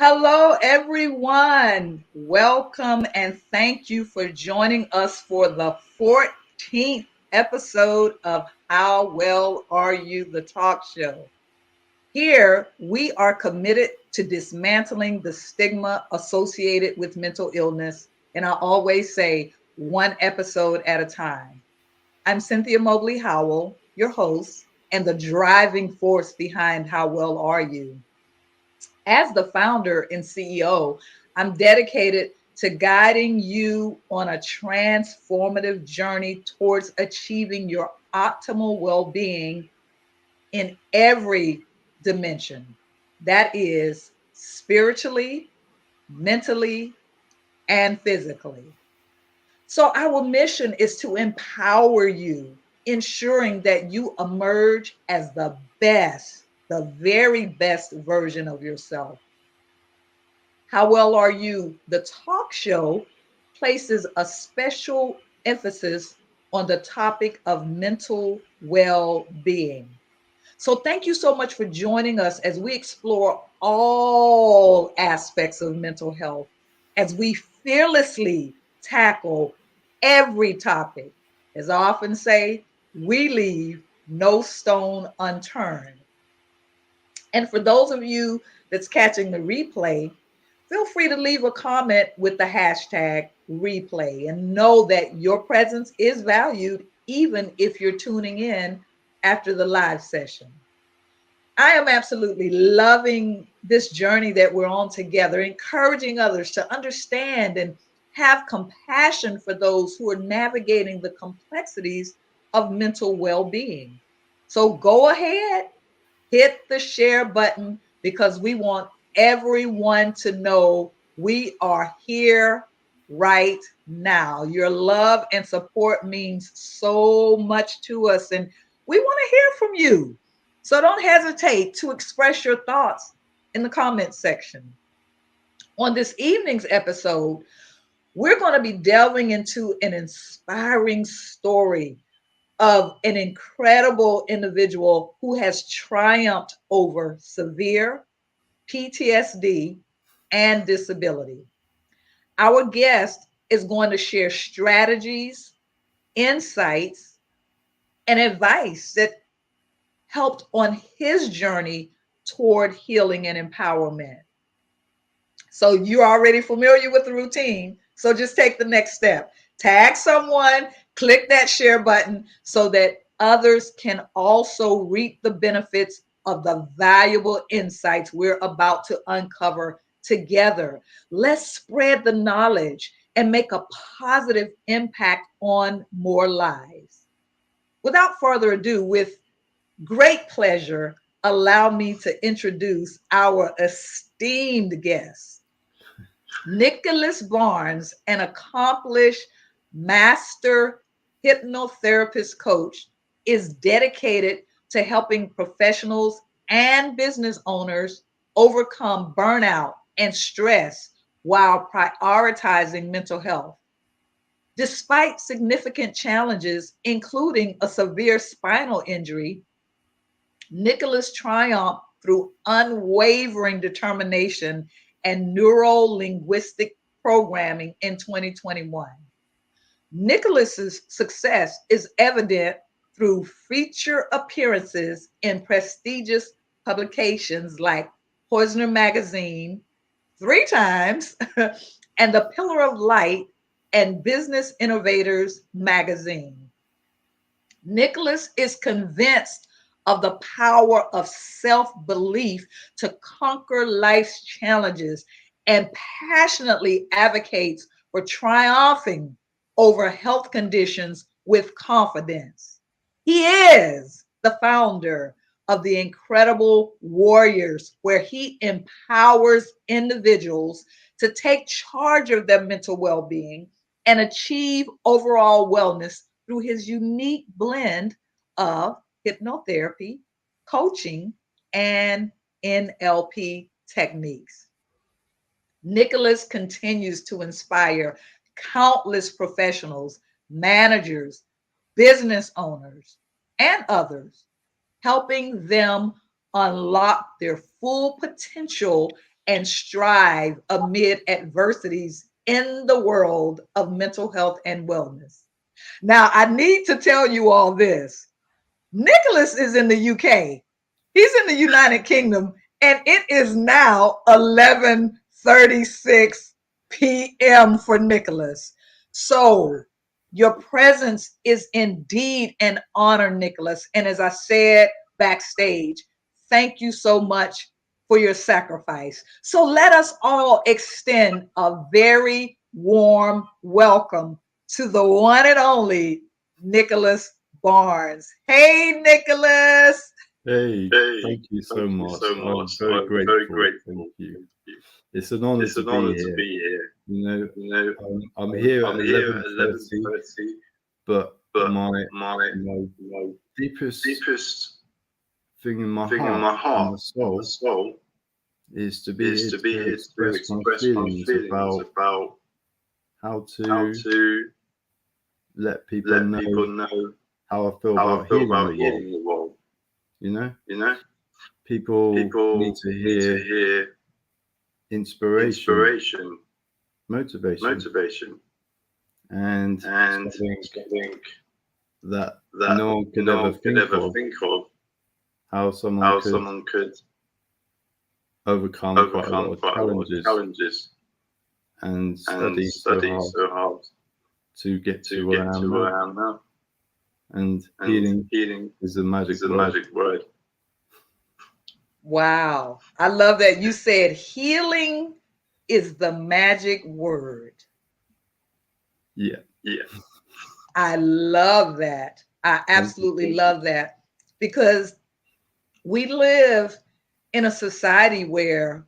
Hello, everyone. Welcome and thank you for joining us for the 14th episode of How Well Are You, the talk show. Here, we are committed to dismantling the stigma associated with mental illness, and I always say one episode at a time. I'm Cynthia Mobley Howell, your host, and the driving force behind How Well Are You. As the founder and CEO, I'm dedicated to guiding you on a transformative journey towards achieving your optimal well being in every dimension. That is spiritually, mentally, and physically. So, our mission is to empower you, ensuring that you emerge as the very best version of yourself. How Well Are You? The talk show places a special emphasis on the topic of mental well being. So, thank you so much for joining us as we explore all aspects of mental health, as we fearlessly tackle every topic. As I often say, we leave no stone unturned. And for those of you that's catching the replay, feel free to leave a comment with the hashtag replay and know that your presence is valued even if you're tuning in after the live session. I am absolutely loving this journey that we're on together, encouraging others to understand and have compassion for those who are navigating the complexities of mental well being. So go ahead, hit the share button because we want everyone to know we are here right now. Your love and support means so much to us, and we want to hear from you. So don't hesitate to express your thoughts in the comments section. On this evening's episode, we're going to be delving into an inspiring story of an incredible individual who has triumphed over severe PTSD and disability. Our guest is going to share strategies, insights, and advice that helped on his journey toward healing and empowerment. So you're already familiar with the routine. So just take the next step. Tag someone, click that share button so that others can also reap the benefits of the valuable insights we're about to uncover together. Let's spread the knowledge and make a positive impact on more lives. Without further ado, with great pleasure, allow me to introduce our esteemed guest. Nicholas Barnes, an accomplished master hypnotherapist coach, is dedicated to helping professionals and business owners overcome burnout and stress while prioritizing mental health. Despite significant challenges, including a severe spinal injury, Nicholas triumphed through unwavering determination and neuro-linguistic programming in 2021. Nicholas's success is evident through feature appearances in prestigious publications like Poisoner Magazine 3 times and The Pillar of Light and Business Innovators Magazine. Nicholas is convinced of the power of self-belief to conquer life's challenges and passionately advocates for triumphing over health conditions with confidence. He is the founder of the Incredible Warriors, where he empowers individuals to take charge of their mental well being and achieve overall wellness through his unique blend of hypnotherapy, coaching, and NLP techniques. Nicholas continues to inspire countless professionals, managers, business owners, and others, helping them unlock their full potential and strive amid adversities in the world of mental health and wellness. Now, I need to tell you all this. Nicholas is in the UK. He's in the United Kingdom, and it is now 11:36 p.m. for Nicholas. So, your presence is indeed an honor, Nicholas. And as I said backstage, thank you so much for your sacrifice. So, let us all extend a very warm welcome to the one and only Nicholas Barnes. Hey, Nicholas. Hey, Hey, thank you so thank you much. so I'm much. very I'm very grateful. Thank grateful. you. Thank you. It's an honor It's to an be honor to here. be here. You know, You know, I'm here at I'm here at 11:30, 11:30, but but my my my my deepest deepest thing in my thing in heart my and my heart and my soul soul is to be is here to be to here to express my express my feelings feelings about about how how to to let people let people know know how I feel how I about feel healing the about world. healing the world. You know, You know, people need people to need to hear hear inspiration, inspiration, motivation, motivation, and and something something that that no one could no ever one could think ever of, think of, how someone how could someone could overcome quite a lot overcome of quite a lot of challenges challenges and and study so study hard so hard to get to to where get I am to now. where I am now. And And healing healing is the is magic the word. magic word. Wow. I love that you said healing is the magic word. Yeah. Yeah. I love that. I Thank you. absolutely love that because we live in a society where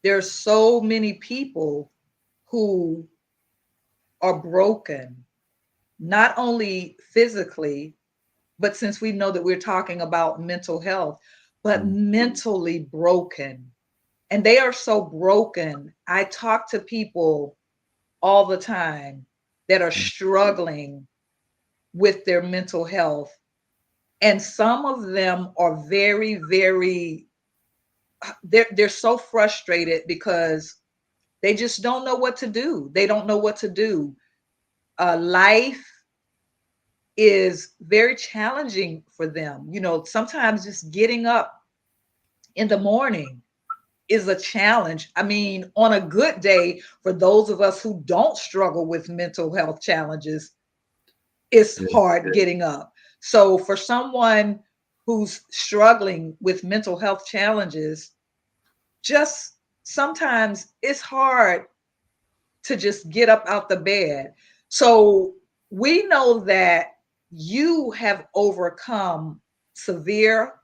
there's so many people who are broken, not only physically, but since we know that we're talking about mental health, but Mm. mentally broken. And they are so broken. I talk to people all the time that are Mm. struggling with their mental health. And some of them are very, very, they're so frustrated because they just don't know what to do. They don't know what to do. Life is very challenging for them. You know, sometimes just getting up in the morning is a challenge. I mean, on a good day, for those of us who don't struggle with mental health challenges, it's Yeah. hard getting up. So, for someone who's struggling with mental health challenges, just sometimes it's hard to just get up out the bed. So, we know that you have overcome severe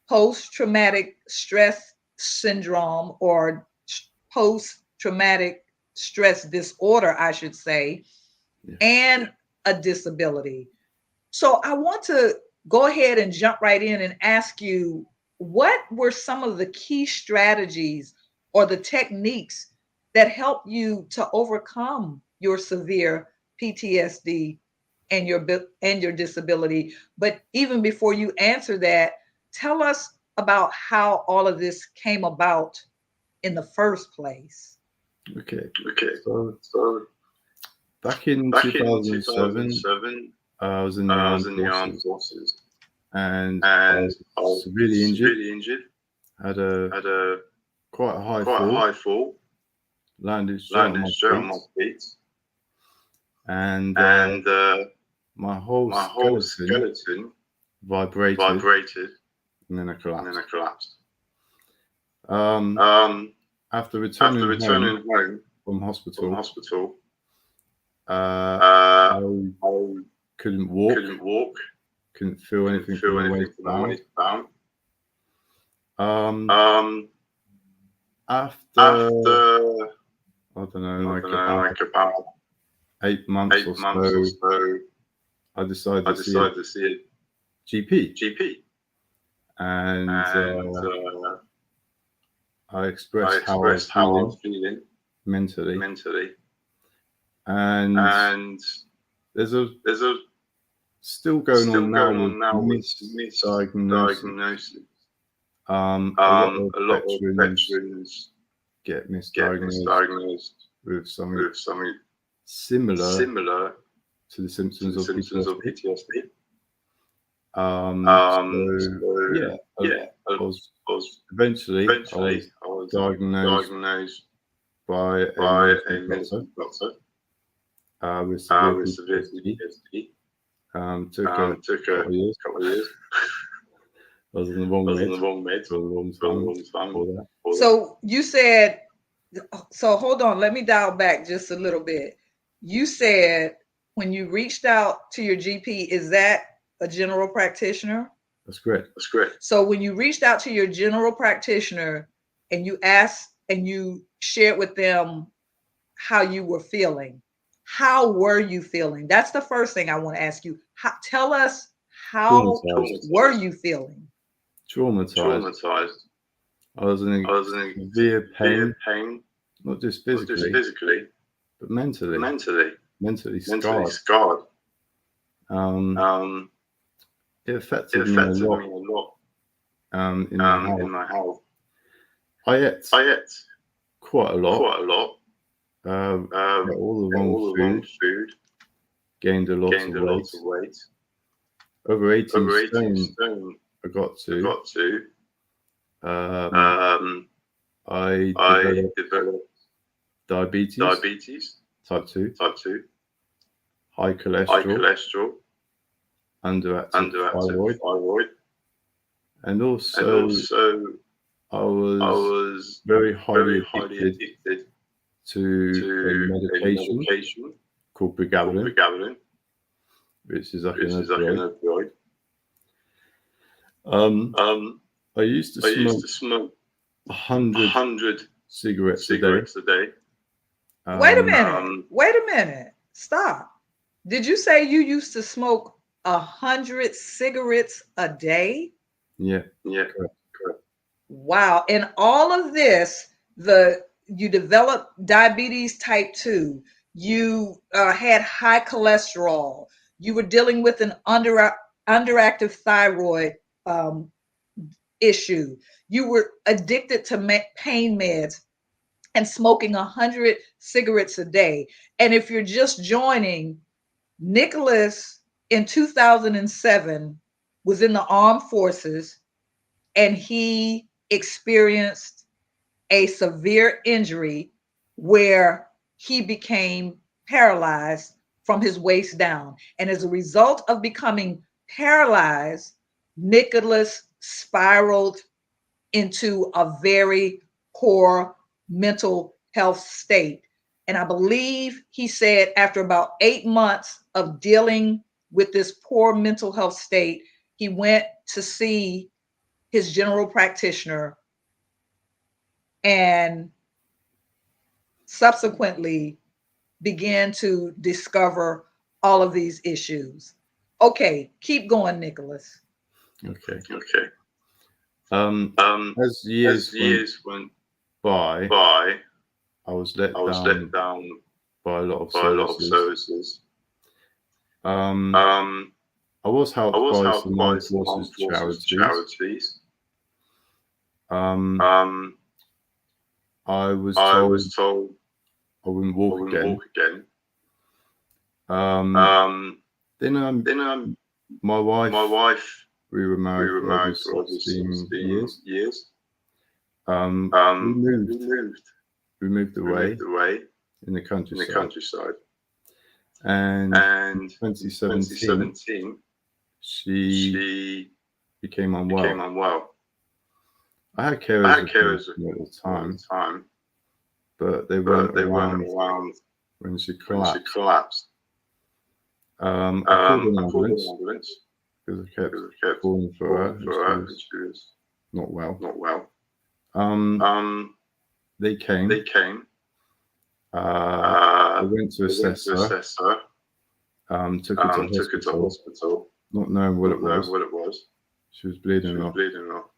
post traumatic stress syndrome or post traumatic stress disorder, I should say, Yeah. and a disability. So I want to go ahead and jump right in and ask you what were some of the key strategies or the techniques that help you to overcome your severe PTSD and your disability. But even before you answer that, tell us about how all of this came about in the first place. Okay. Okay. So So back in back in 2007, 2007, I was in the I was armed in the armed forces forces and I and was I was severely injured. severely injured. Had a Had a quite a high quite a fall, high fall, landed straight on landed my straight on feet, my feet, and and my whole my whole skeleton skeleton vibrated vibrated, and then I and then I collapsed. collapsed. After After returning returning home home from from hospital, hospital, I I couldn't walk, couldn't walk, couldn't feel couldn't anything feel from the anything waist from the down. waist down. After After I don't know, I like don't know, about like about 8 months or 8 months or so, so, I decided I to see a decided to see a GP, GP, and and I I expressed how I was expressed how I was feeling feeling mentally, mentally, and and there's there's a still going still on now going with on now with misdiagnosis. misdiagnosis. A lot of A lot of veterans veterans get get misdiagnosed misdiagnosed with something with something similar similar to the to symptoms the of symptoms of PTSD. PTSD. So Yeah, I I was was eventually I eventually was I was diagnosed diagnosed by a by medical a doctor medical doctor with severe with severe PTSD. PTSD. Took a Took couple of years. couple of years. I was on the wrong I was med on the wrong meds for a long for a time long time. before that. So you said, so hold on, let me dial back just a little bit. You said when you reached out to your GP, is that a general practitioner? That's correct. That's great. So when you reached out to your general practitioner and you asked and you shared with them how you were feeling, how were you feeling? That's the first thing I want to ask you. Tell us, how Traumatized. were you feeling? Traumatized. I was in I was in severe severe pain, pain, not just not just physically, physically, but mentally. mentally Mentally mentally scarred. scarred. It It affected me a affected lot me a lot in my in health. my health. I ate I ate quite a lot. quite a lot. Ate all the wrong All the wrong food. food. Gained a lot Gained of a lot weight. of weight. Over 18 Over 18 stone stone. I got I to. got to. I I developed developed diabetes type 2, 2, high high cholesterol, cholesterol, underactive underactive thyroid, thyroid, and and also also I I was was very highly very highly addicted addicted to a to a medication medication called called pregabalin, pregabalin, which is like which an is like an opioid. opioid. I used to I used smoke to smoke 100 100 cigarettes a day. cigarettes a day. Wait a minute. Wait a minute. Stop. Did you say you used to smoke 100 cigarettes a day? Yeah. Yeah. Correct. Wow. And all of this, you developed diabetes type 2. You had high cholesterol. You were dealing with an underactive thyroid um, issue. You were addicted to pain meds and smoking 100 cigarettes a day. And if you're just joining, Nicholas in 2007 was in the armed forces and he experienced a severe injury where he became paralyzed from his waist down. And as a result of becoming paralyzed, Nicholas spiraled into a very poor mental health state. And I believe he said after about 8 months of dealing with this poor mental health state, he went to see his general practitioner and subsequently began to discover all of these issues. Okay, keep going, Nicholas. Okay. Okay. As years went by, by, I was let I was let down down by a lot of by a lot of services. services. I was I helped was by helped some by armed some armed forces forces charities. charities. I was I told was told I wouldn't I walk wouldn't again. walk again. Then my My wife, wife, we were we married were for over married for over 16 16 years. years. We We moved moved away away in the in the countryside. countryside. And And in in 2017, 2017, she she became became unwell. unwell. I had I carers had with carers me at the time, time, but they but weren't they weren't around around when she when she collapsed. collapsed. I called an I called an ambulance ambulance because I kept because I kept calling for her, calling and for she her, and was she was not well. not well. Um, they came. They came. They went to They went assess to her. assess her. Took her to Took her to hospital, hospital, not knowing what not it knowing was. what it was. She was bleeding She was off. bleeding off.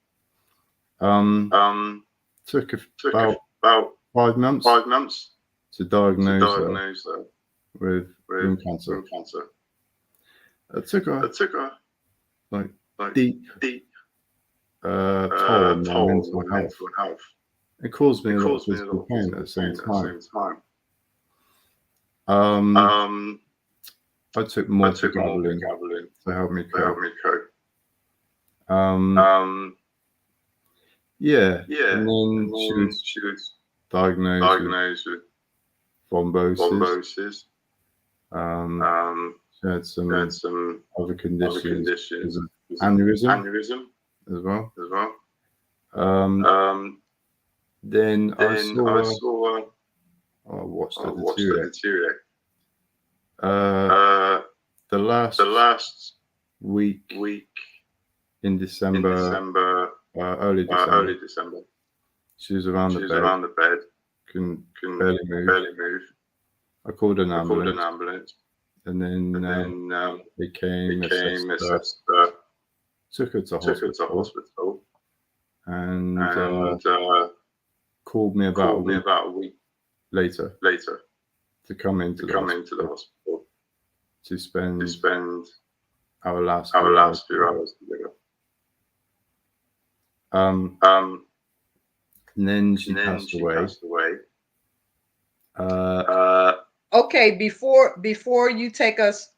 Took Took about 5 months 5 months to to diagnose her diagnose her with womb cancer. womb cancer. It took her It took her like like deep deep toll on my toll on mental my health. mental health. It caused me It a lot of caused me a lot physical of pain physical at the same pain at the time. same time. I took I more took more pregabalin pregabalin to help me to help cope. me cope. Yeah, Yeah, and then she was she was diagnosed with diagnosed with thrombosis. thrombosis. She had some She had some other other conditions conditions, because of aneurysm aneurysm as well. as well. Then I I saw her, saw her, I watched her watched her deteriorate. deteriorate. The last The last week week in in December, December, early December, early December, she was around she the was bed, around the bed, couldn't couldn't barely move. barely move. I called an I called an ambulance, ambulance, and then and they came, assessed her, assessed her, took her to took her to hospital, hospital, and and called me about a called me week about a week later later to come into to the come into the hospital hospital to to spend spend our last our few hours last few together. hours together. And then she And then passed she away. passed away. Okay, before you take us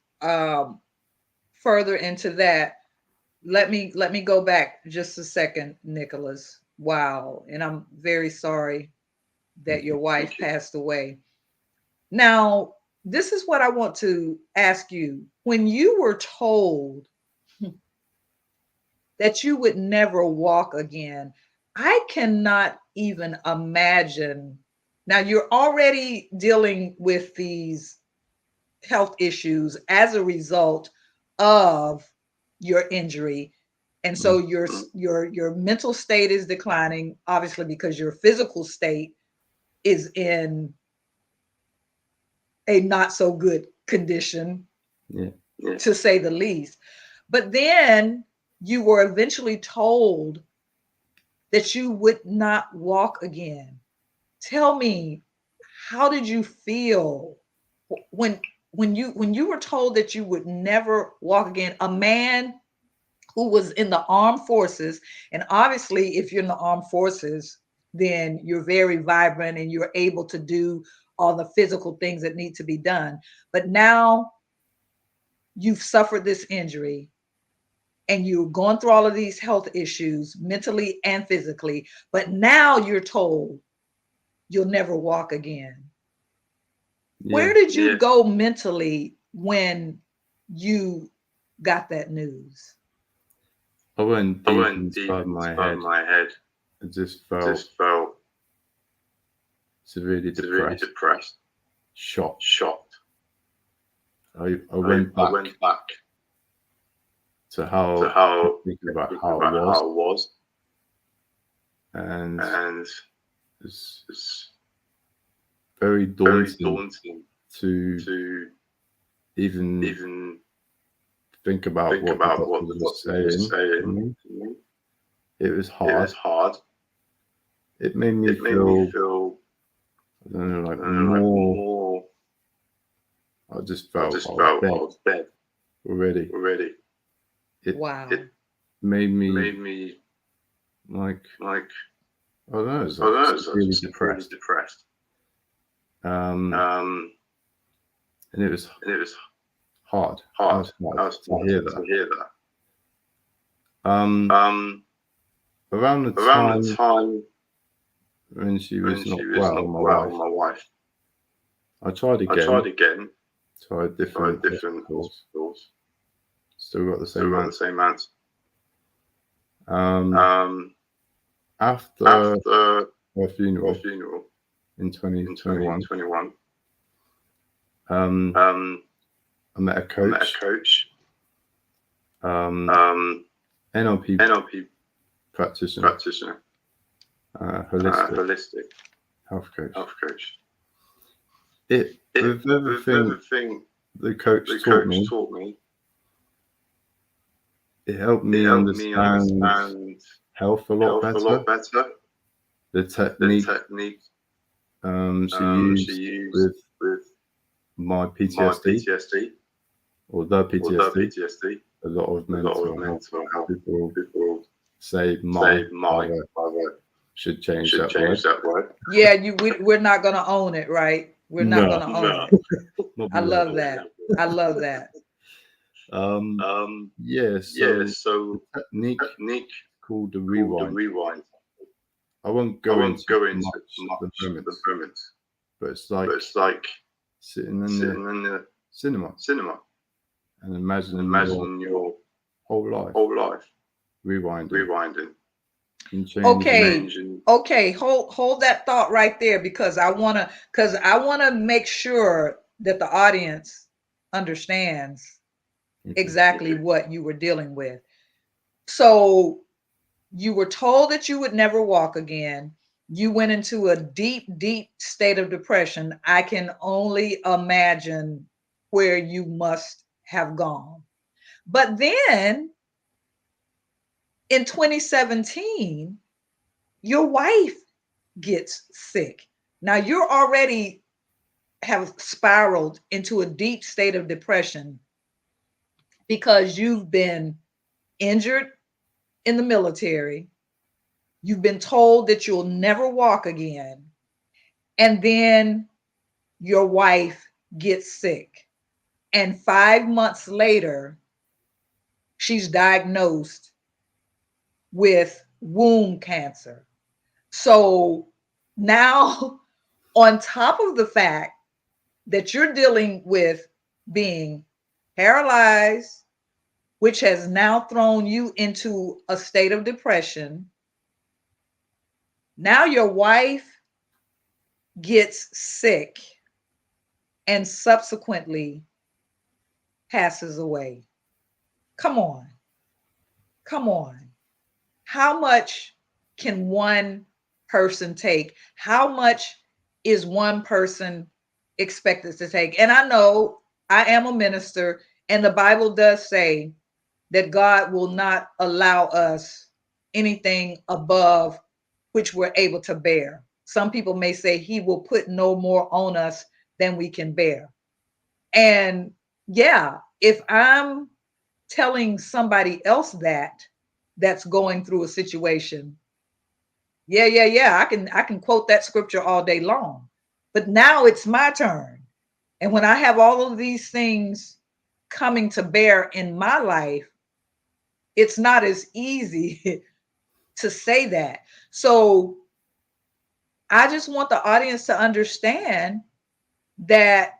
further into that, let me go back just a second, Nicholas. Wow, and I'm very sorry that your wife passed away. Now, this is what I want to ask you. When you were told that you would never walk again, I cannot even imagine. Now, you're already dealing with these health issues as a result of your injury. And so your mental state is declining, obviously, because your physical state is in a not so good condition, Yeah. to say the least. But then you were eventually told that you would not walk again. Tell me, how did you feel when you were told that you would never walk again? A man who was in the armed forces, and obviously if you're in the armed forces, then you're very vibrant and you're able to do all the physical things that need to be done. But now you've suffered this injury and you're going through all of these health issues mentally and physically, but now you're told you'll never walk again. Where Yeah. did you go mentally when you got that news? I went I deep went deep inside my inside head. my head. I just I felt just felt severely severely depressed, depressed, shocked. shocked. I went back to to thinking about thinking how it about was, how it was, and and it's it's very very daunting daunting to to even even think about think what the about what doctors the were doctors were saying to saying me. to me. It was It hard. was hard. It made me It made me feel, feel, I don't know, like I don't know, like more. more. I just I felt just I was felt I dead was dead already. already. It Wow. made me Made me like, like, I don't know, it was I don't know, like I was severely severely depressed. depressed. And it was And it was hard. hard. That was I hard was to hear that. hear that. Around the Around the time time when she when was she not was well, not my well, wife, my wife, I tried I tried again, again, tried different tried different hospitals, hospitals, still got the still same got the answer. same answer. After After her funeral her funeral in in 2021, 2021, I met a I met a coach, coach, NLP NLP practitioner, practitioner, holistic holistic health coach. health coach. With With everything everything the coach the taught coach me, taught me, it helped it me helped me understand understand health a lot health a better. lot better. The The technique technique she she used used with with my my PTSD PTSD or the or the PTSD, PTSD, a lot of a lot mental of health mental health people people say my say my father father should change should that word. change that word. Yeah, we're not going to own it, right? We're not No, going to own No, it. not I be love like that. I love that. that. Yeah, yeah, so so the technique technique called the called the rewind. rewind. I won't I go won't into go into much at the much at moment, the moment, but it's but like it's like sitting in the sitting in the cinema cinema and and imagining your imagining your whole life whole life rewinding rewinding and Okay. changing. Okay, hold that thought right there because I want to make sure that the audience understands exactly what you were dealing with. So you were told that you would never walk again. You went into a deep state of depression. I can only imagine where you must have gone. But then in 2017, your wife gets sick. Now you're already have spiraled into a deep state of depression because you've been injured in the military. You've been told that you'll never walk again. And then your wife gets sick. And 5 months later, she's diagnosed with womb cancer. So now, on top of the fact that you're dealing with being paralyzed, which has now thrown you into a state of depression, now your wife gets sick and subsequently passes away. Come on. Come on. How much can one person take? How much is one person expected to take? And I know I am a minister, and the Bible does say that God will not allow us anything above which we're able to bear. Some people may say he will put no more on us than we can bear. And yeah, if I'm telling somebody else that's going through a situation, yeah, I can quote that scripture all day long. But now it's my turn. And when I have all of these things coming to bear in my life, it's not as easy to say that. So I just want the audience to understand that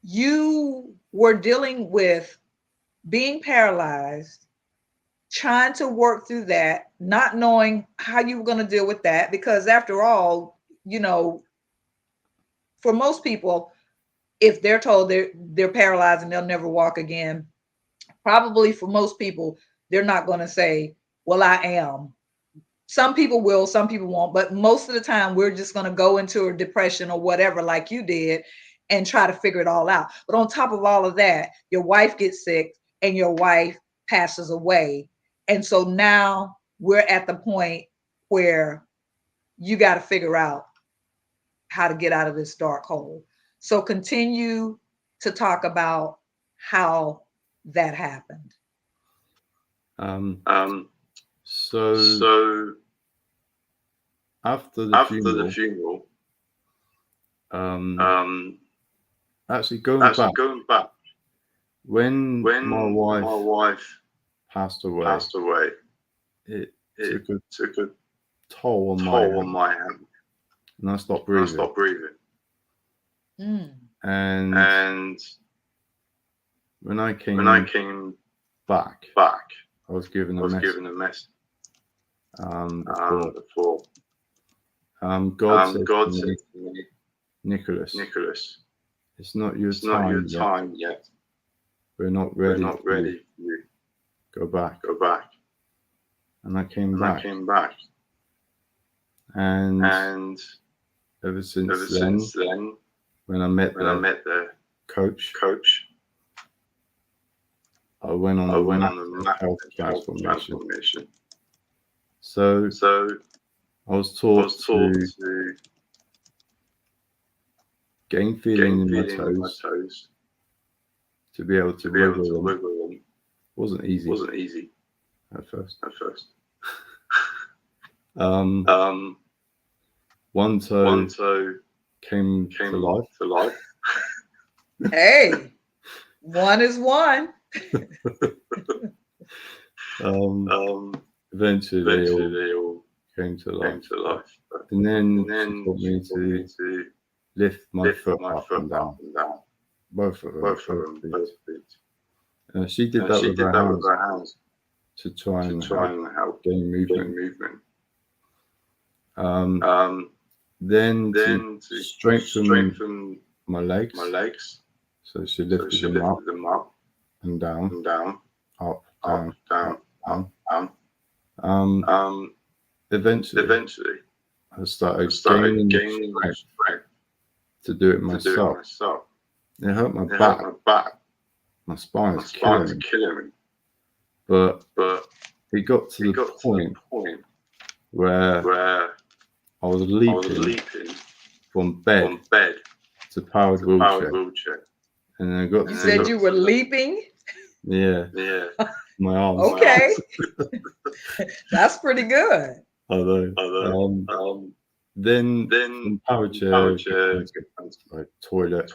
you were dealing with being paralyzed, trying to work through that, not knowing how you were going to deal with that. Because after all, for most people, if they're told they're paralyzed and they'll never walk again, probably for most people, they're not going to say, well, I am. Some people will, some people won't, but most of the time we're just going to go into a depression or whatever, like you did, and try to figure it all out. But on top of all of that, your wife gets sick and your wife passes away. And so now we're at the point where you got to figure out how to get out of this dark hole. So continue to talk about how that happened. Um, Um, so so after the after the funeral, funeral, um, actually going actually back, going back, when my when my wife wife passed away, passed away, it it took a took a toll on my toll on health, my hand, and I stopped and I breathing. stopped breathing. Mm. And And when I when I came came back, back, I was given a message before. God said to me, Nicholas, it's not your time yet. We're not ready for you. Go back. And I came back. And ever since then, when I met the coach, I went on a massive health transformation. So I was taught to gain feeling in my toes, to be able to wiggle them. Wasn't easy at first. One toe came to life. Hey, one is one. Eventually they all came to life. And then she taught me to lift my foot up and down. Both of them. She did that with her hands to try and help gain movement. Then to strengthen my legs. So she lifted them up and down, up, down. Eventually, I started gaining strength to do it myself. It hurt my back. My spine was killing me. But it got to the point where I was leaping from bed to powered wheelchair. And I got You said you were leaping? Yeah. My arms. Okay. That's pretty good. Although, then from power chair, like toilet,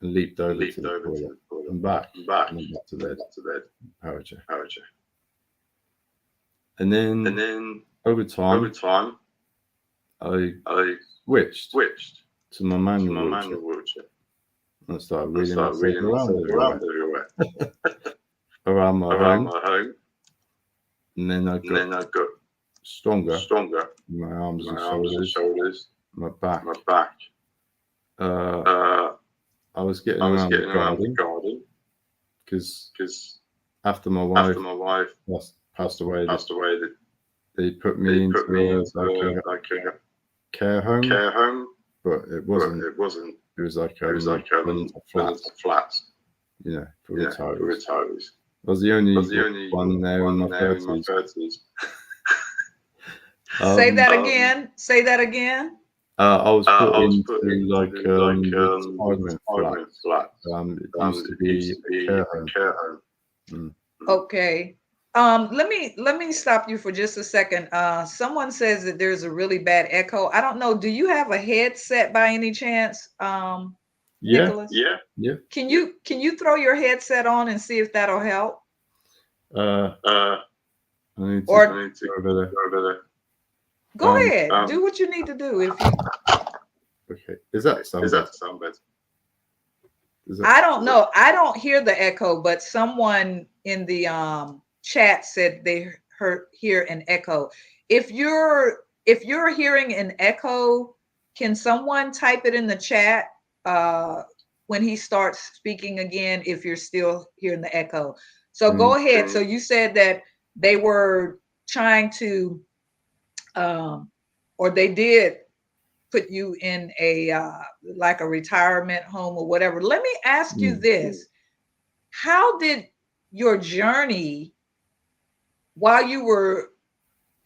and leaped over to the toilet and back to bed, power chair. And then over time, I switched to my manual wheelchair. And I started reading myself around everywhere. around my home. And then I got stronger in my arms and shoulders, my back. I was getting around the garden because after my wife passed away, they put me into like a care home, but it wasn't. It was like a flat, for retirees. I was the only one there in my 30s. Say that again. I was put into like retirement flat. It used to be a care home. Okay. Let me stop you for just a second. Someone says that there's a really bad echo. I don't know. Do you have a headset by any chance? Nicholas? Yeah. Can you throw your headset on and see if that'll help? I need to go over there. Go ahead. Do what you need to do. If you Okay. Is that sound better? I don't know. I don't hear the echo, but someone in the chat said they hear an echo. If you're hearing an echo, can someone type it in the chat when he starts speaking again if you're still hearing the echo? So go ahead. So you said that they were trying to or they did put you in a like a retirement home or whatever. Let me ask you this. How did your journey while you were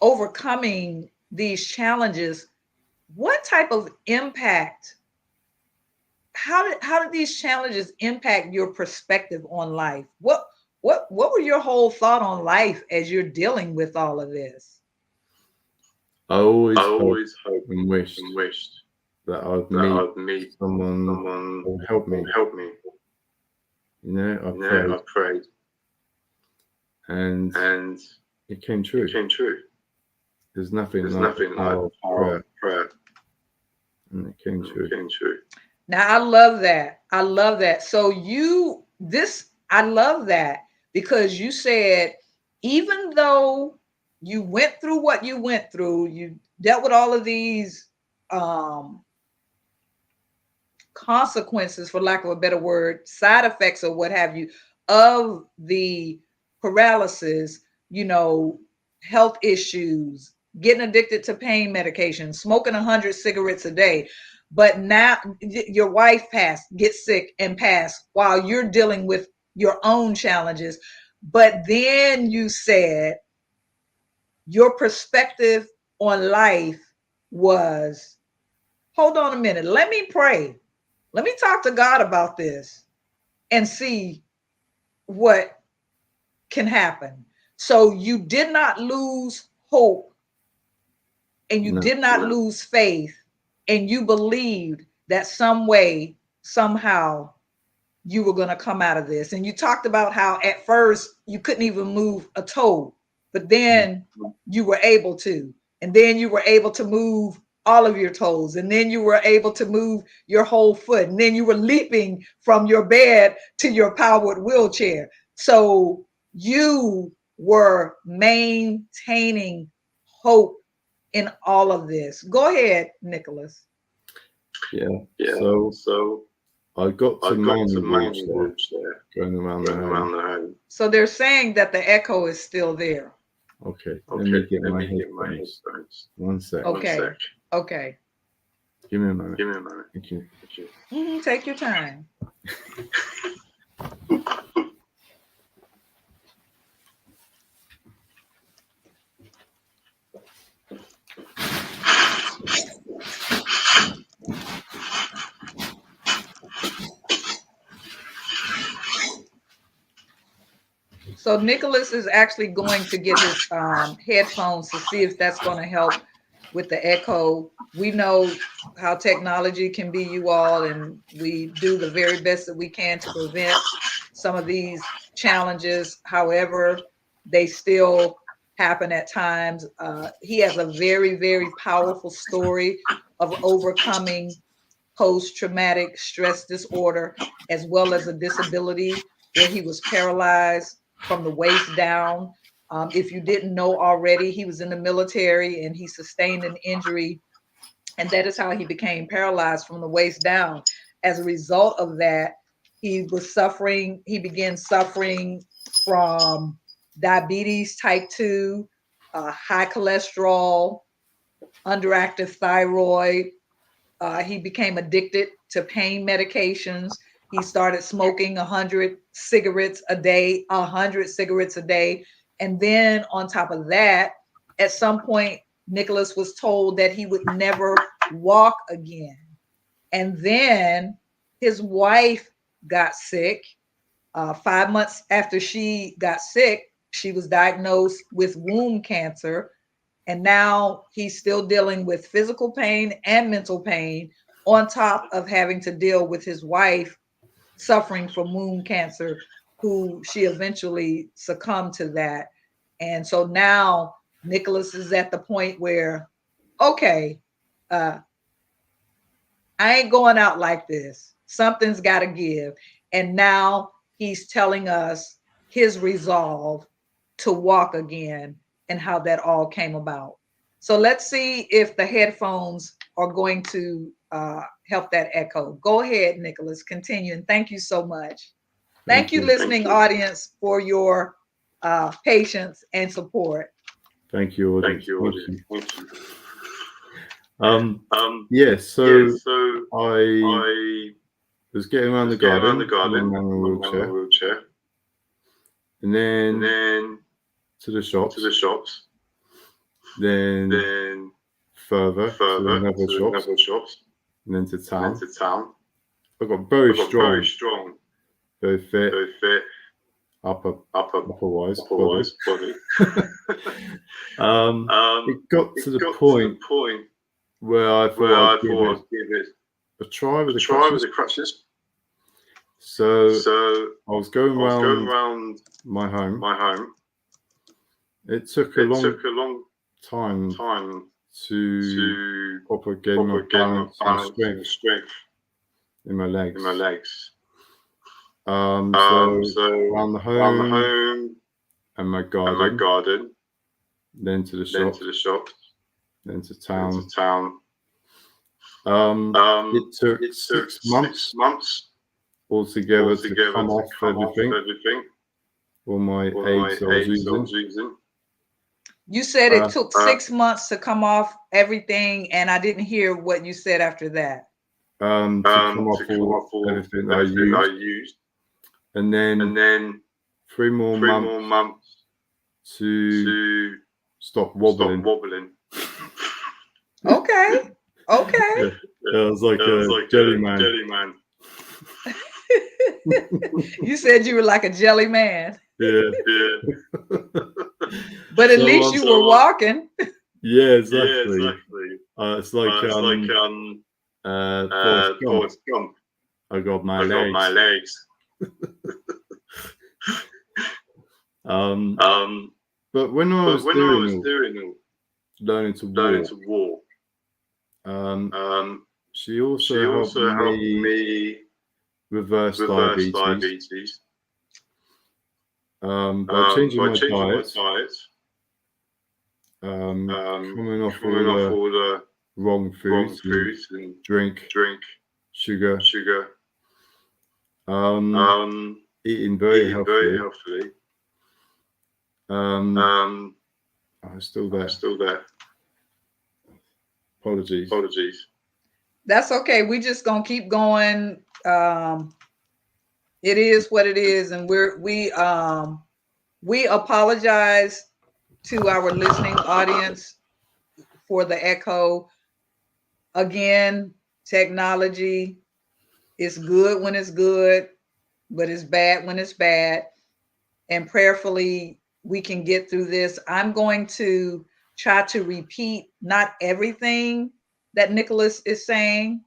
overcoming these challenges, what type of impact, how did these challenges impact your perspective on life? What were your whole thought on life as you're dealing with all of this? I always hoped and wished that I'd meet someone who would help me. I prayed. And it came true. There's nothing like prayer. And it came true. Now I love that. So I love that because you said even though you went through what you went through, you dealt with all of these consequences, for lack of a better word, side effects or what have you, of the paralysis, health issues, getting addicted to pain medication, smoking 100 cigarettes a day. But now your wife gets sick and passed while you're dealing with your own challenges. But then you said your perspective on life was, hold on a minute, let me pray. Let me talk to God about this and see what can happen. So you did not lose hope and you did not lose faith, and you believed that some way, somehow, you were going to come out of this. And you talked about how at first you couldn't even move a toe, but then you were able to. And then you were able to move all of your toes. And then you were able to move your whole foot. And then you were leaping from your bed to your powered wheelchair. So you were maintaining hope in all of this. Go ahead, Nicholas. Yeah. So I got to manual there, going around the home. So they're saying that the echo is still there. Okay. Let me get my headphones. 1 sec. Okay. Give me a moment. Thank you. Take your time. So Nicholas is actually going to get his headphones to see if that's going to help with the echo. We know how technology can be, you all, and we do the very best that we can to prevent some of these challenges. However, they still happen at times. He has a very, very powerful story of overcoming post-traumatic stress disorder, as well as a disability where he was paralyzed from the waist down. If you didn't know already, he was in the military and he sustained an injury, and that is how he became paralyzed from the waist down. As a result of that, he began suffering from diabetes type 2, high cholesterol, underactive thyroid. He became addicted to pain medications. He started smoking 100 cigarettes a day. And then on top of that, at some point, Nicholas was told that he would never walk again. And then his wife got sick. 5 months after she got sick, she was diagnosed with womb cancer. And now he's still dealing with physical pain and mental pain, on top of having to deal with his wife suffering from womb cancer, who she eventually succumbed to that. And so now Nicholas is at the point where, okay, I ain't going out like this. Something's got to give. And now he's telling us his resolve to walk again and how that all came about. So let's see if the headphones are going to help that echo. Go ahead, Nicholas, continue. And thank you so much. Thank you, listening audience, for your patience and support. Thank you, audience. Yeah, so I was getting around the garden in my wheelchair. And then to the shops. Then further to another shops. And then to town. I got very strong, very fit, upper wise body. It got to the point where I thought I'd give it a try with the crutches. So I was going around my home. It took a long time to proper gain my balance and strength in my legs. So around the home, and my garden. Then to the shop. Then to town. It took 6 months altogether to come off everything. All my aids I was using. You said it took 6 months to come off everything, and I didn't hear what you said after that. To come off everything I used. And then 3 more months to stop wobbling. Okay. Yeah, it was like a jelly man. You said you were like a jelly man. Yeah. But at least you were walking. Yeah, exactly. It's like Forrest Gump. I got my legs. But when I was learning to walk, she also helped me reverse diabetes. By changing my diet, coming off all the wrong foods and drink, sugar, eating very healthily. I'm still there. Apologies. That's okay. We just gonna keep going. It is what it is, and we apologize to our listening audience for the echo. Again, technology is good when it's good, but it's bad when it's bad. And prayerfully, we can get through this. I'm going to try to repeat not everything that Nicholas is saying,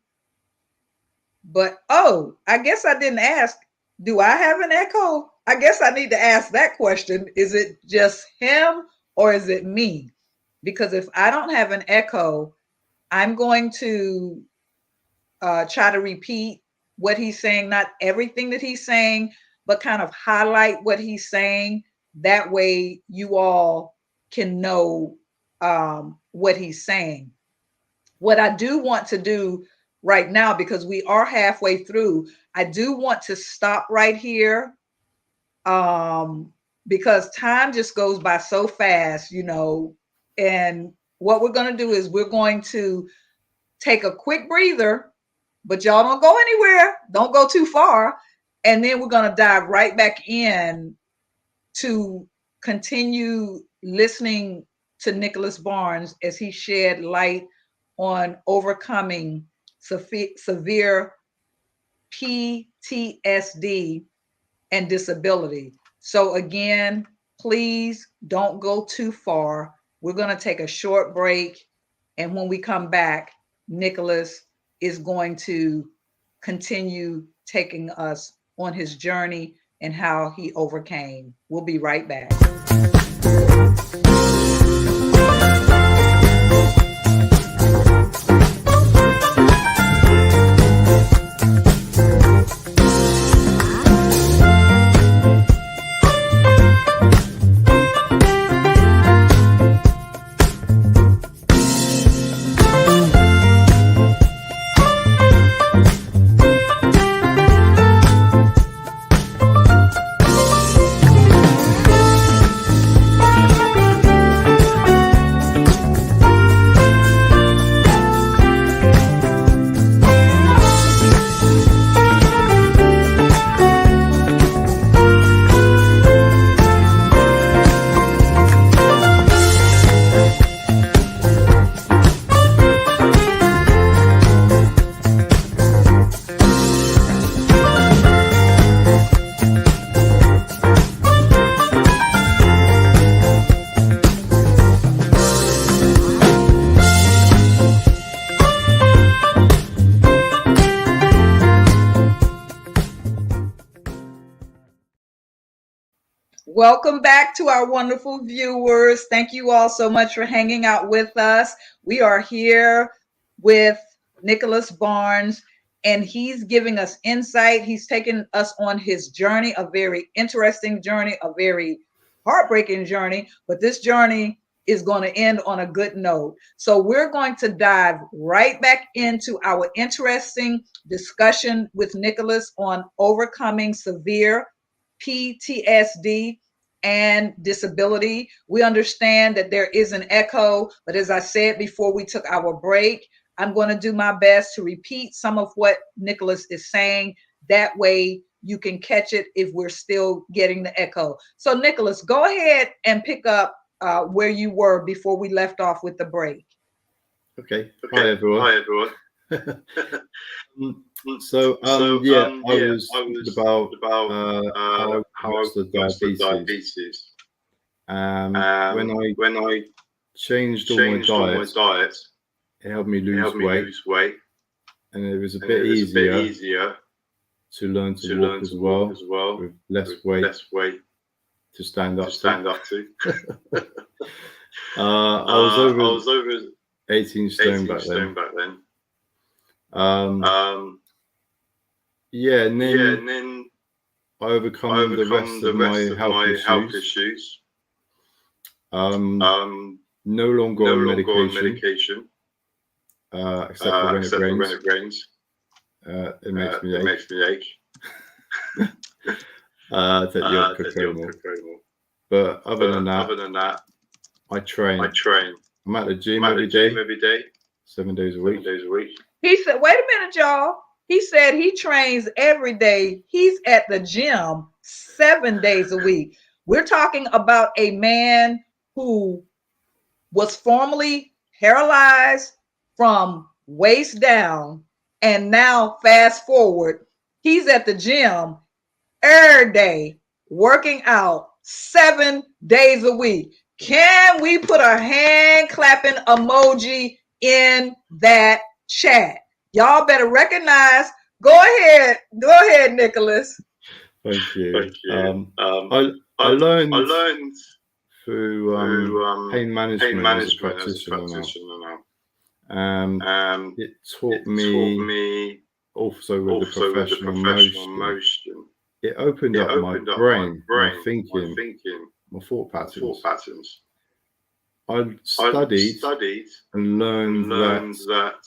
but I guess I didn't ask. Do I have an echo? I guess I need to ask that question. Is it just him or is it me? Because if I don't have an echo, I'm going to try to repeat what he's saying, not everything that he's saying, but kind of highlight what he's saying. That way you all can know what he's saying. What I do want to do right now, because we are halfway through, I do want to stop right here because time just goes by so fast, and what we're going to do is we're going to take a quick breather, but y'all don't go anywhere. Don't go too far. And then we're going to dive right back in to continue listening to Nicholas Barnes as he shed light on overcoming severe PTSD and disability. So again, please don't go too far. We're going to take a short break. And when we come back, Nicholas is going to continue taking us on his journey and how he overcame. We'll be right back. Welcome back to our wonderful viewers. Thank you all so much for hanging out with us. We are here with Nicholas Barnes, and he's giving us insight. He's taken us on his journey, a very interesting journey, a very heartbreaking journey, but this journey is going to end on a good note. So we're going to dive right back into our interesting discussion with Nicholas on overcoming severe PTSD and disability. We understand that there is an echo, but as I said before we took our break, I'm going to do my best to repeat some of what Nicholas is saying. That way you can catch it if we're still getting the echo. So Nicholas, go ahead and pick up where you were before we left off with the break. Okay. Hi everyone. Hi everyone. I was about how I was the diabetes. When I changed all my diet, it helped me lose weight, and it was a bit easier to learn to walk as well, with less weight to stand up to. I was over 18 stone back then. And then I overcome the rest of my health issues. No longer on medication, except for when it rains. It makes me ache. Take the odd cocoa. But other than that, I train. I'm at the gym every day, 7 days a week. He said, wait a minute, y'all. He said he trains every day. He's at the gym 7 days a week. We're talking about a man who was formerly paralyzed from waist down, and now fast forward, he's at the gym every day, working out 7 days a week. Can we put a hand clapping emoji in that chat? Y'all better recognize. Go ahead, Nicholas. Thank you. I learned through pain management as a practitioner now. It taught me also with the professional motion. It opened up my brain, my thinking, my thought patterns. I studied and learned that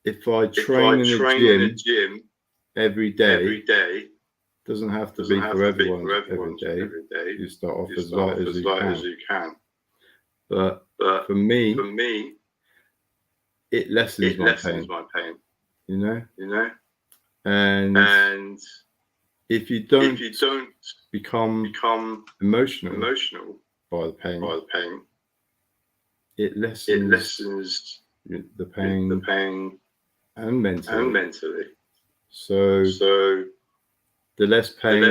if I train in a gym every day, doesn't have to be for everyone every day. You start off as light as you can. But for me, it lessens my pain. You know? And if you don't become emotional by the pain, it lessens the pain and mentally. So the less pain,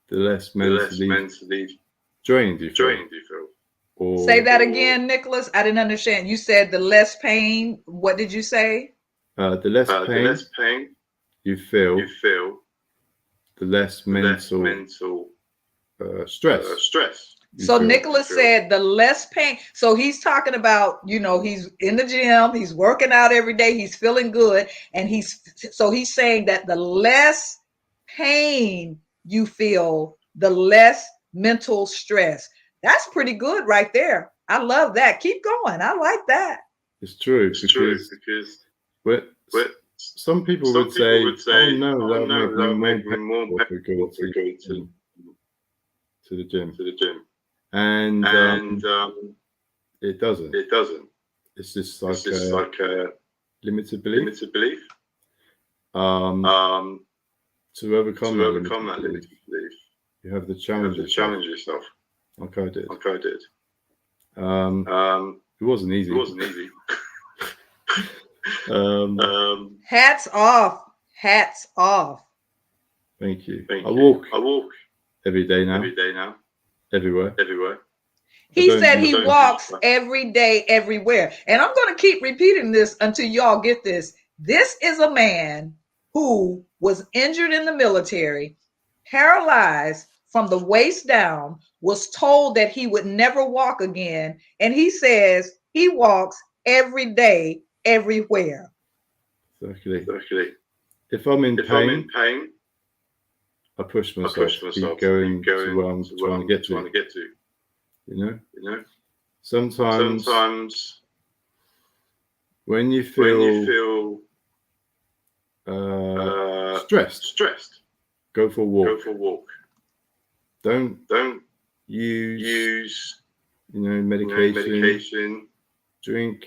the less mentally drained you feel. Say that again, Nicholas. I didn't understand. You said the less pain. What did you say? The less pain you feel, the less mental stress. So Nicholas said the less pain. So he's talking about, he's in the gym, he's working out every day, he's feeling good. And he's saying that the less pain you feel, the less mental stress. That's pretty good right there. I love that. Keep going. I like that. It's true because some people would say, oh no, that would make me more better to the gym. And it doesn't. It's just like a limited belief. To overcome that limited belief, you have to challenge yourself. Like I did. It wasn't easy. Hats off. Thank you. I walk every day now. Everywhere. He said he walks every day, everywhere. And I'm going to keep repeating this until y'all get this. This is a man who was injured in the military, paralyzed from the waist down, was told that he would never walk again. And he says he walks every day, everywhere. Exactly. If I'm in pain, I push myself to keep going to where I'm trying to get to. You know, sometimes when you feel stressed, go for a walk. Don't use medication. Drink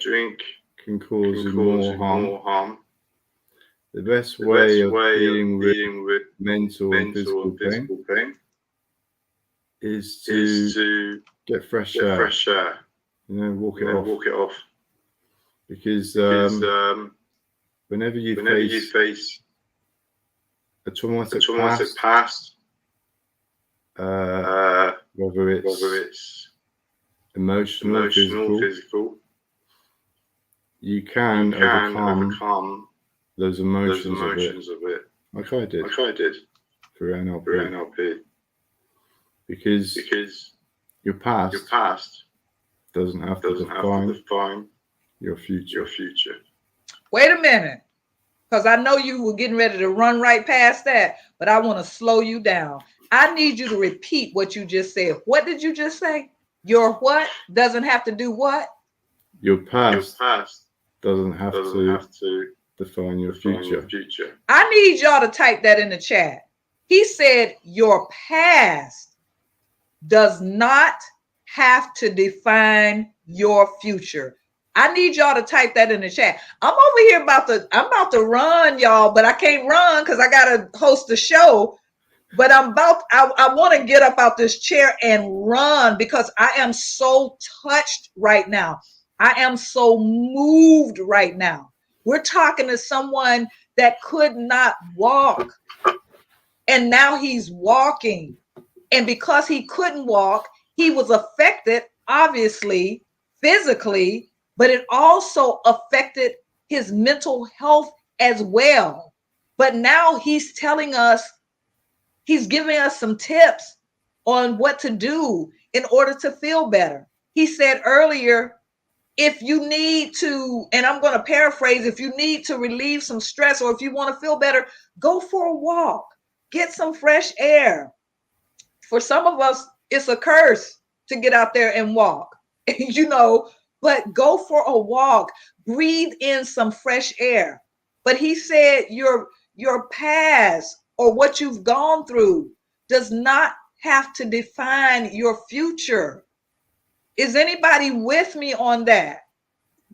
can cause you more harm. The best way of dealing with mental and physical pain is to get fresh air. Walk it off. Because whenever you face a traumatic past, whether it's emotional, physical, you can overcome those emotions of it. Like I did through NLP. Because your past doesn't have to define your future. Wait a minute, because I know you were getting ready to run right past that, but I want to slow you down. I need you to repeat what you just said. What did you just say? Your what doesn't have to do what? Your past doesn't have to define your future. I need y'all to type that in the chat. He said your past does not have to define your future. I need y'all to type that in the chat. I'm over here about to run, y'all, but I can't run because I gotta host the show. But I want to get up out this chair and run because I am so touched right now. I am so moved right now. We're talking to someone that could not walk, and now he's walking. And because he couldn't walk, he was affected, obviously, physically, but it also affected his mental health as well. But now he's telling us, he's giving us some tips on what to do in order to feel better. He said earlier, if you need to, and I'm going to paraphrase, if you need to relieve some stress or if you want to feel better, go for a walk, get some fresh air. For some of us, it's a curse to get out there and walk, but go for a walk, breathe in some fresh air. But he said your past or what you've gone through does not have to define your future. Is anybody with me on that?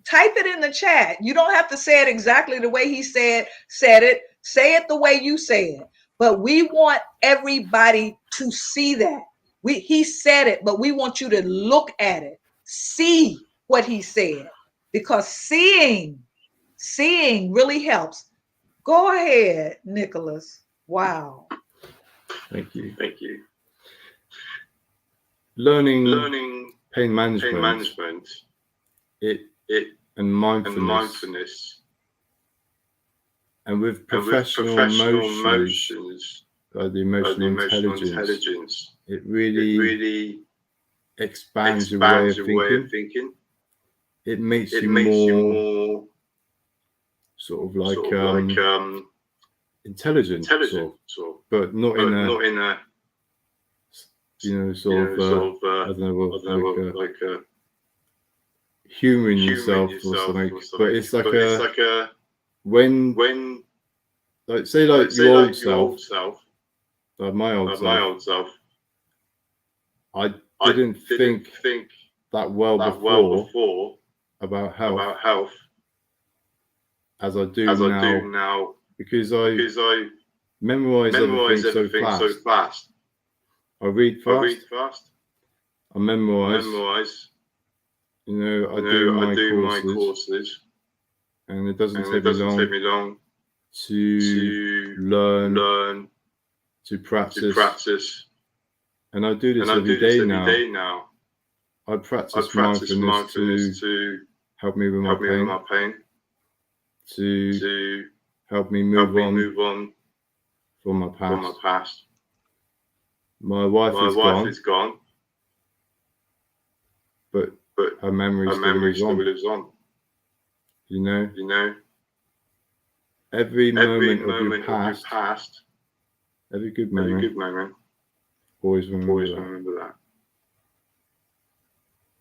Type it in the chat. You don't have to say it exactly the way he said it. Say it the way you say it. But we want everybody to see that. He said it, but we want you to look at it, see what he said, because seeing really helps. Go ahead, Nicholas. Wow. Thank you. Learning pain management, and mindfulness, and with professional emotions, like the emotional intelligence, it really expands your way of thinking. It makes you more sort of like intelligent, sort of, but not in a I don't know, like a humoring yourself or something. But it's like a when like say like your old self, like my old self. I didn't think that well before about health as I do now because I memorize everything so fast. I read fast. I memorize. I do my courses, and it doesn't take me long to learn, to practice. And I do this every day now. I practice mindfulness to help me with my pain, to help me move on from my past. My wife is gone, but her memory still lives on. Every moment of your past Every good moment. Always remember that.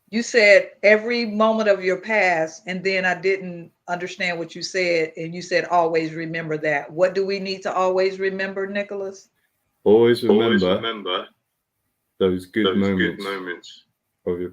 You said every moment of your past, and then I didn't understand what you said, and you said always remember that. What do we need to always remember, Nicholas? Always remember those good moments of your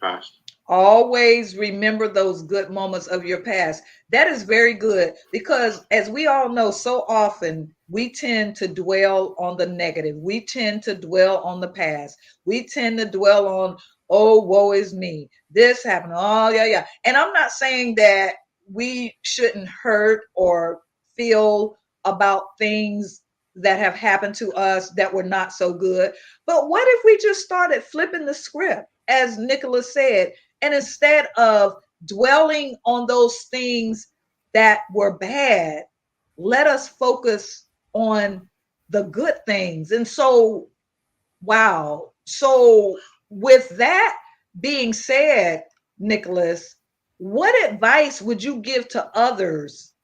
past. Always remember those good moments of your past. That is very good, because as we all know, so often we tend to dwell on the negative. We tend to dwell on the past. We tend to dwell on, oh, woe is me. This happened. Oh, yeah. And I'm not saying that we shouldn't hurt or feel about things that have happened to us that were not so good. But what if we just started flipping the script, as Nicholas said, and instead of dwelling on those things that were bad, let us focus on the good things. And so, wow. So, with that being said, Nicholas, what advice would you give to others?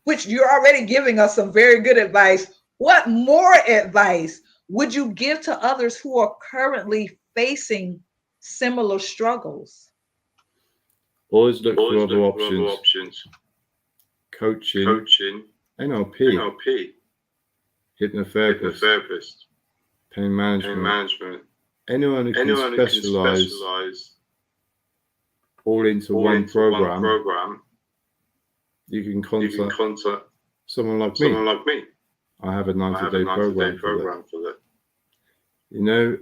Which you're already giving us some very good advice. What more advice would you give to others who are currently facing similar struggles? Always look for other options. Coaching, NLP, hypnotherapist, pain management. Anyone who can specialize all into one program, you can contact someone like me. I have a 90-day program for that. You know,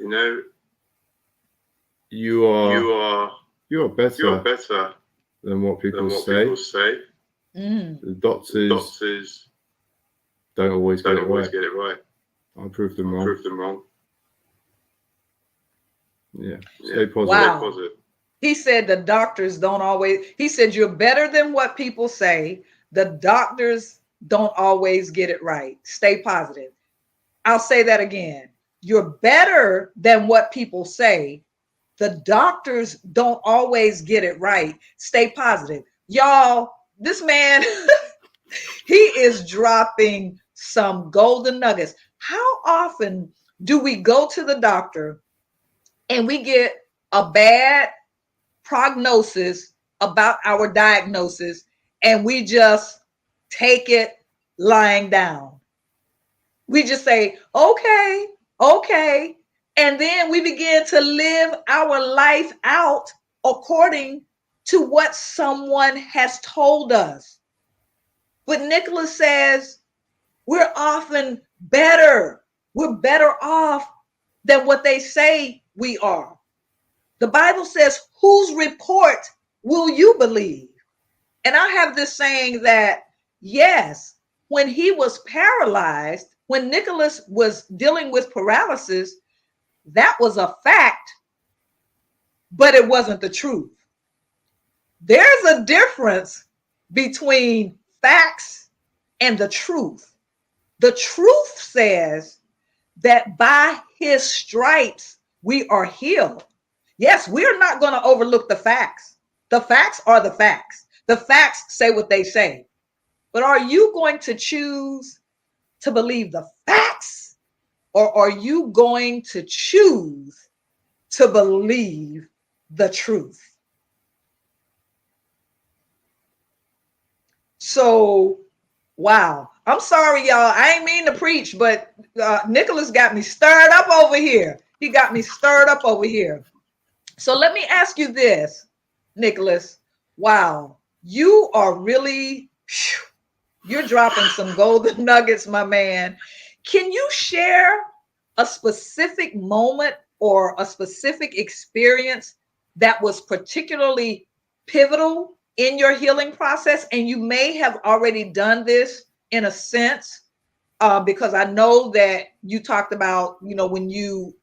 you are better than what people say. The doctors don't always get it right. I'll prove them wrong. Yeah, stay positive. Wow. He said the doctors don't always, he said you're better than what people say. The doctors don't always get it right. Stay positive. I'll say that again. You're better than what people say. The doctors don't always get it right. Stay positive. Y'all, this man, he is dropping some golden nuggets. How often do we go to the doctor and we get a bad prognosis about our diagnosis, and we just take it lying down? We just say, okay. And then we begin to live our life out according to what someone has told us. But Nicholas says we're often better. We're better off than what they say we are. The Bible says, whose report will you believe? And I have this saying that, yes, when he was paralyzed, when Nicholas was dealing with paralysis, that was a fact, but it wasn't the truth. There's a difference between facts and the truth. The truth says that by his stripes we are healed. Yes, we're not going to overlook the facts. The facts are the facts. The facts say what they say. But are you going to choose to believe the facts, or are you going to choose to believe the truth? So, wow. I'm sorry, y'all. I ain't mean to preach, but Nicholas got me stirred up over here. He got me stirred up over here. So let me ask you this, Nicholas. Wow, you are really, you're dropping some golden nuggets, my man. Can you share a specific moment or a specific experience that was particularly pivotal in your healing process? And you may have already done this in a sense, because I know that you talked about, when you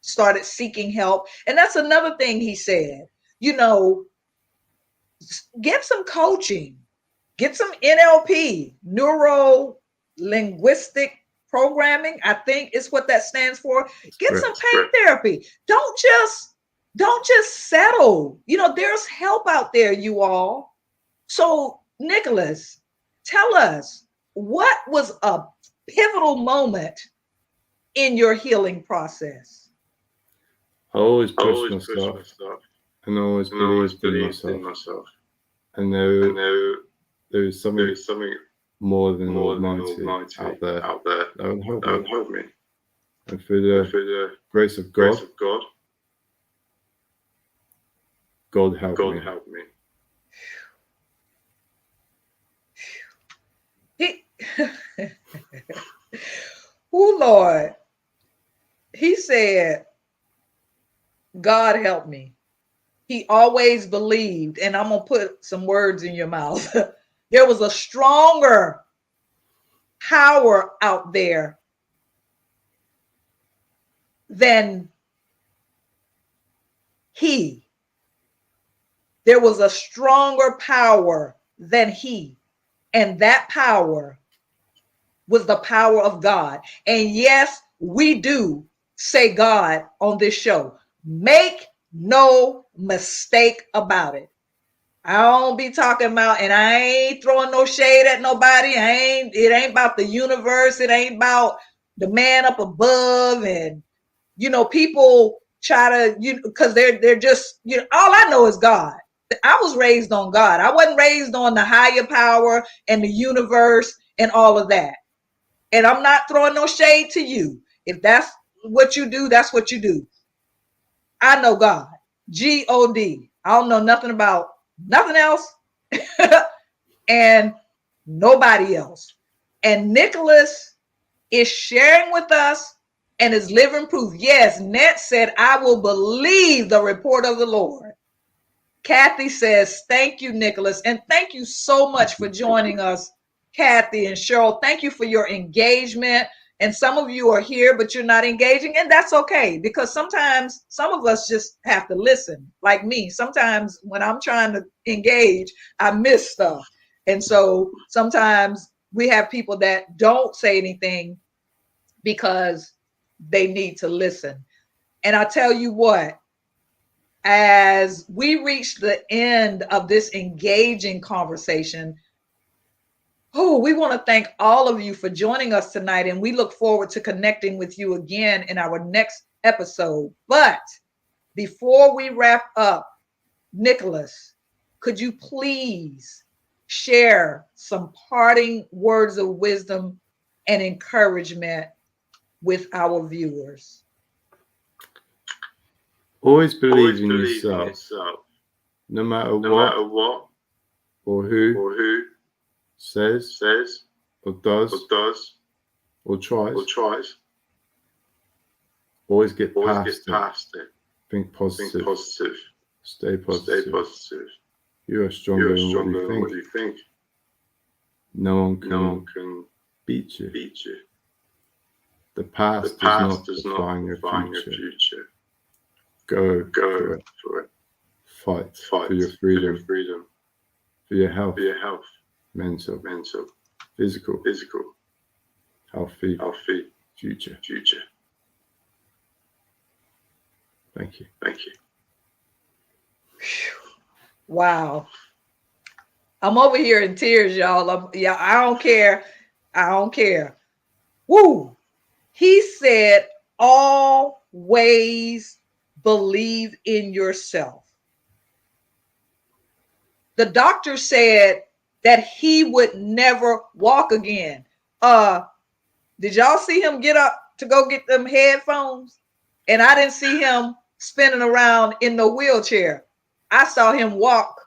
started seeking help. And that's another thing he said, get some coaching, get some NLP, neuro linguistic programming, I think is what that stands for. Get some pain therapy. Don't just settle. There's help out there, you all. So, Nicholas, tell us, what was a pivotal moment in your healing process? I always pushed myself and always believed in myself. And there is something more than Almighty out there that would help me. And through the grace of God, God helped me. Oh, Lord. He said, God help me. He always believed, and I'm going to put some words in your mouth. There was a stronger power out there than he. There was a stronger power than he. And that power was the power of God. And yes, we do say God on this show. Make no mistake about it. I don't be talking about, and I ain't throwing no shade at nobody. It ain't about the universe. It ain't about the man up above. And, people try to, because they're just, all I know is God. I was raised on God. I wasn't raised on the higher power and the universe and all of that. And I'm not throwing no shade to you. If that's what you do, that's what you do. I know God. G-O-D. I don't know nothing about nothing else and nobody else. And Nicholas is sharing with us and is living proof. Yes, Net said, I will believe the report of the Lord. Kathy says, thank you, Nicholas. And thank you so much for joining us, Kathy and Cheryl. Thank you for your engagement. And some of you are here, but you're not engaging. And that's okay, because sometimes some of us just have to listen, like me. Sometimes when I'm trying to engage, I miss stuff. And so sometimes we have people that don't say anything because they need to listen. And I tell you what, as we reach the end of this engaging conversation, we want to thank all of you for joining us tonight, and we look forward to connecting with you again in our next episode. But before we wrap up, Nicholas, could you please share some parting words of wisdom and encouragement with our viewers? Always believe in yourself, no matter what or who says or does or tries. Always get past it. Think positive. Stay positive. You are stronger than what you think. No one can beat you. The past does not define your future. Go for it. Fight for your freedom. For your health. Mental. Physical. Healthy. Future. Thank you. Wow. I'm over here in tears, y'all. I don't care. Woo. He said, always believe in yourself. The doctor said that he would never walk again. Did y'all see him get up to go get them headphones? And I didn't see him spinning around in the wheelchair. I saw him walk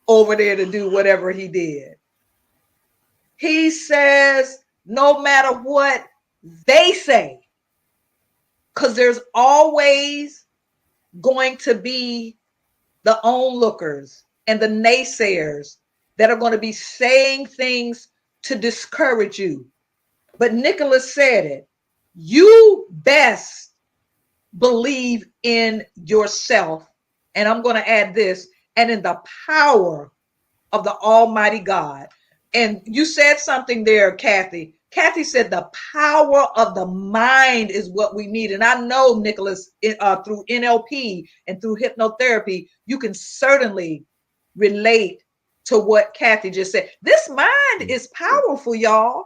over there to do whatever he did. He says, no matter what they say, because there's always going to be the onlookers and the naysayers that are going to be saying things to discourage you. But Nicholas said it. You best believe in yourself. And I'm going to add this, and in the power of the Almighty God. And you said something there, Kathy. Kathy said the power of the mind is what we need. And I know, Nicholas, through NLP and through hypnotherapy, you can certainly relate to what Kathy just said. This mind is powerful, y'all.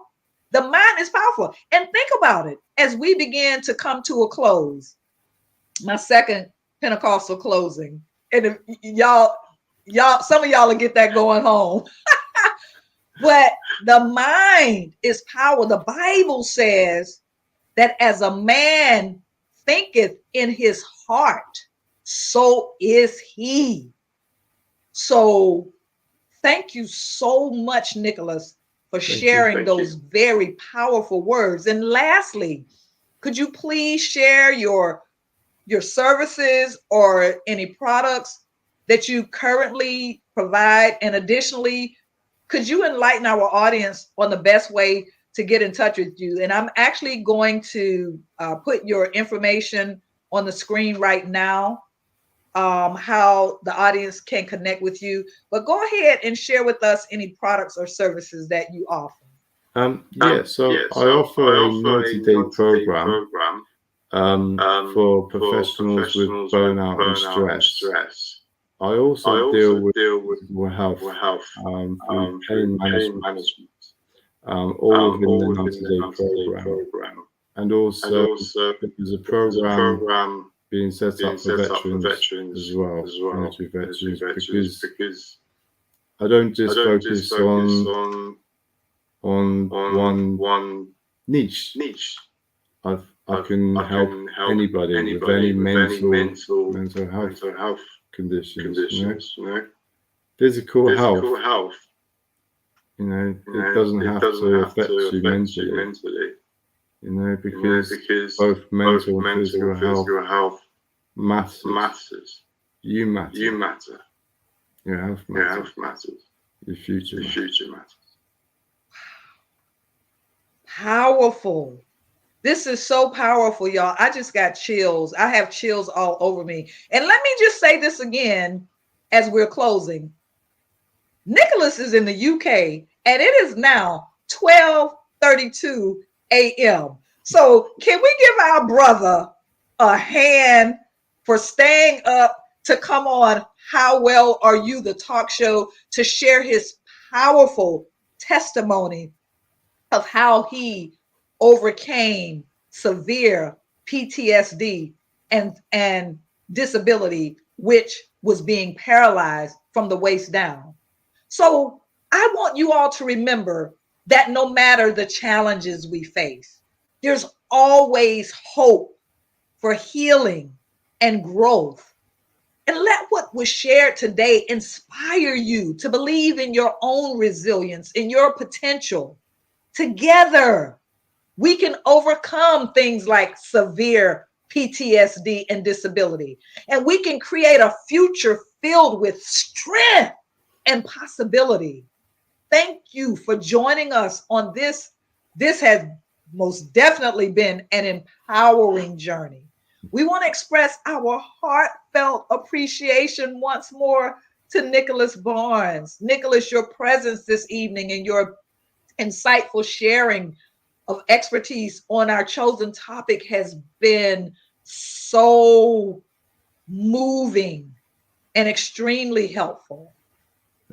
The mind is powerful. And think about it as we begin to come to a close. My second Pentecostal closing. And if y'all, some of y'all will get that going home. But the mind is power. The Bible says that as a man thinketh in his heart, so is he. So thank you so much, Nicholas, for sharing those very powerful words. And lastly, could you please share your services or any products that you currently provide? And additionally, could you enlighten our audience on the best way to get in touch with you? And I'm actually going to put your information on the screen right now, how the audience can connect with you. But go ahead and share with us any products or services that you offer. So I offer a 90-day program for professionals with burnout and stress. I also deal with health, pain management, all within the 90-day program. And also, there's a program being set up for veterans as well, military veterans, because I don't just focus on one niche. I can help anybody with any mental health conditions. Physical health, it doesn't have to affect you mentally. Because both mental and physical health matters. You matter. Your health matters. Your future matters. Powerful. This is so powerful, y'all. I just got chills. I have chills all over me. And let me just say this again as we're closing. Nicholas is in the UK and it is now 12:32 a.m. So can we give our brother a hand for staying up to come on How Well Are You, the talk show, to share his powerful testimony of how he overcame severe PTSD and disability, which was being paralyzed from the waist down. So I want you all to remember that no matter the challenges we face, there's always hope for healing and growth. And let what was shared today inspire you to believe in your own resilience, in your potential. Together, we can overcome things like severe PTSD and disability, and we can create a future filled with strength and possibility. Thank you for joining us on this. This has most definitely been an empowering journey. We want to express our heartfelt appreciation once more to Nicholas Barnes. Nicholas, your presence this evening and your insightful sharing of expertise on our chosen topic has been so moving and extremely helpful.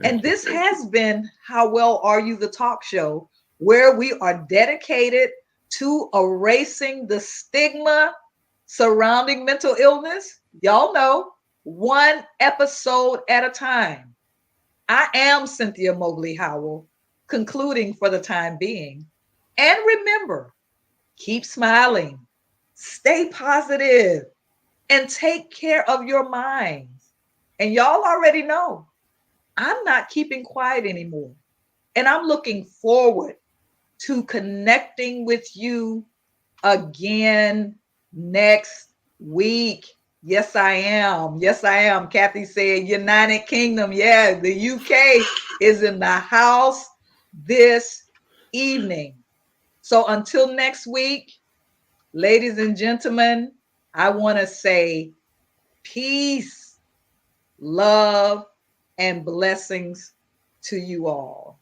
And this has been How Well Are You, the talk show, where we are dedicated to erasing the stigma surrounding mental illness. Y'all know, one episode at a time. I am Cynthia Mobley Howell, concluding for the time being. And remember, keep smiling, stay positive, and take care of your minds. And y'all already know, I'm not keeping quiet anymore. And I'm looking forward to connecting with you again next week. Yes, I am. Yes, I am. Kathy said United Kingdom. Yeah, the UK is in the house this evening. So until next week, ladies and gentlemen, I want to say peace, love, and blessings to you all.